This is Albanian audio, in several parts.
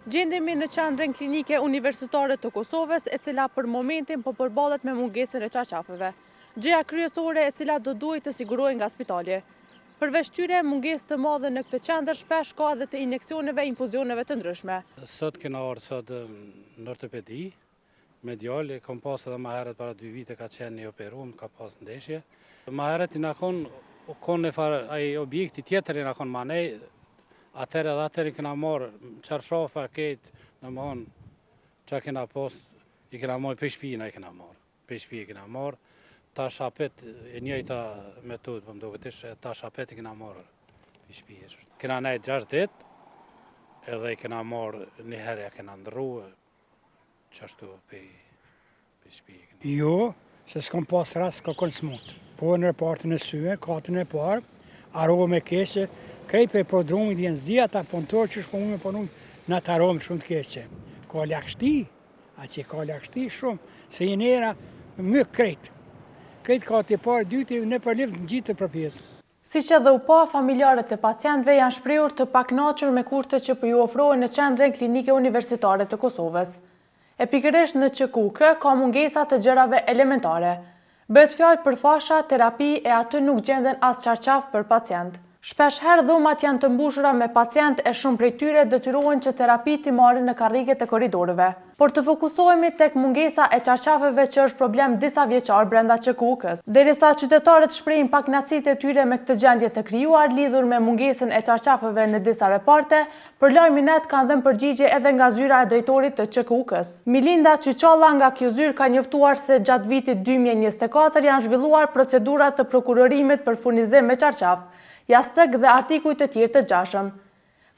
Gjendemi në qendrën klinike universitare të Kosovës, e cila për momentin po përballet me mungesën e çarçafeve. Gjëja kryesore e cila do duhet të sigurohet nga spitali. Përveç tyre, mungesë të madhe në këtë qendër shpesh ka edhe të injeksioneve, infuzioneve të ndryshme. Sot kena ardhur në ortopedi, me djalë, kam pas edhe më herët para 2 vite ka qenë i operuar, ka pas ndeshje. Më herët i na kon ai objekti tjetër i na kon manej. Atëherë kena marrë çarçafa këtë, domthon çka kena pas, i kena marrë për shtëpinë, i kena marrë. Për shtëpi i kena marrë. Tash apet e njëjta metodë, po më duket ishte tash apet i kena marrë për shtëpi. Kena nejt 6 ditë, edhe i kena marrë një herë ja kena ndrruar çashtu për shtëpi. Jo, se s'kam pas rast ka kon smut. Po në repartin e syve, katën e parë, arove me keqe, krejt për prodromit jenë zia ta punëtor që shpo me punu në të arome shumë të keqe. Ka lakshti, a që ka lakshti shumë, se jenë era më krejt. Krejt ka të parë, dyti në përlift në gjitë të përpjetë. Si që dhe u pa, familjarët e pacientëve janë shprehur të pakënaqur me kushtet që po ju ofrohen në qendrën klinike universitare të Kosovës. E pikërisht në QKUK ka mungesa të gjërave elementare. Bëhet fjalë për fasha, terapi e aty nuk gjenden as çarçaf për pacient. Shpesh herë dhumat janë të mbushura me pacient e shumë prej tyre detyrohen që terapi t'i marrin në karriget e korridorëve. Por të fokusohemi tek mungesa e çarçafeve që është problem disa vjeçar brenda QKUK-s. Derisa qytetarët shprehin pakënaqësitë e tyre me këtë gjendje të krijuar lidhur me mungesën e çarçafeve në disa reparte, për lajmin net kanë dhënë përgjigje edhe nga zyra e drejtorit të QKUK-s. Milinda Qyçalla nga kjo zyrë ka njoftuar se gjatë vitit 2024 janë zhvilluar procedura të prokurorimit për furnizim me çarçaf, jastëk dhe artikuj të tjerë të gjashëm.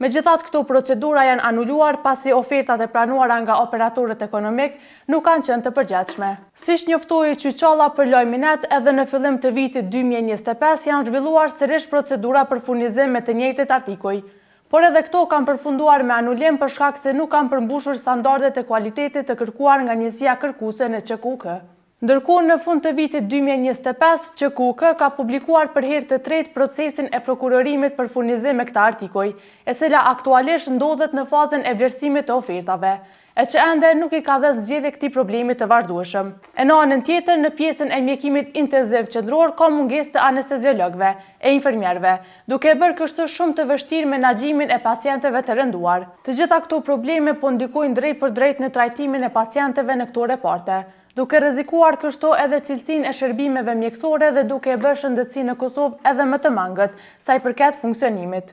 Megjithatë, këto procedura janë anuluar pasi ofertat e pranuara nga operatorët ekonomik nuk kanë qenë të përgjithshme. Siç njoftoi Qyçalla për lajmin net, edhe në fillim të vitit 2025 janë zhvilluar sërish procedura për furnizim me të njëjtit artikuj. Por edhe këto kanë përfunduar me anulim për shkak se nuk kanë përmbushur standardet e kualitetit të kërkuar nga njësia kërkuese në QKUK. Ndërkohë, në fund të vitit 2025, QKUK ka publikuar për herë të tretë procesin e prokurorimit për furnizim me këta artikuj, e cila aktualisht ndodhet në fazën e vlerësimit të ofertave, e që ende nuk i ka dhënë zgjedhje këtij problemi të vazhdueshëm. E në anën tjetër, në pjesën e mjekimit intensiv qendror ka mungesë të anesteziologëve e infermierëve, duke bërë kështu shumë të vështirë menaxhimin e pacientëve të rënduar. Të gjitha këto probleme po ndikojnë drejt për drejt në trajtimin e pacientëve në këto reparte, duke rrezikuar kështu edhe cilësinë e shërbimeve mjekësore dhe duke e bërë shëndetësinë në Kosovë edhe më të mangët sa i përket funksionimit.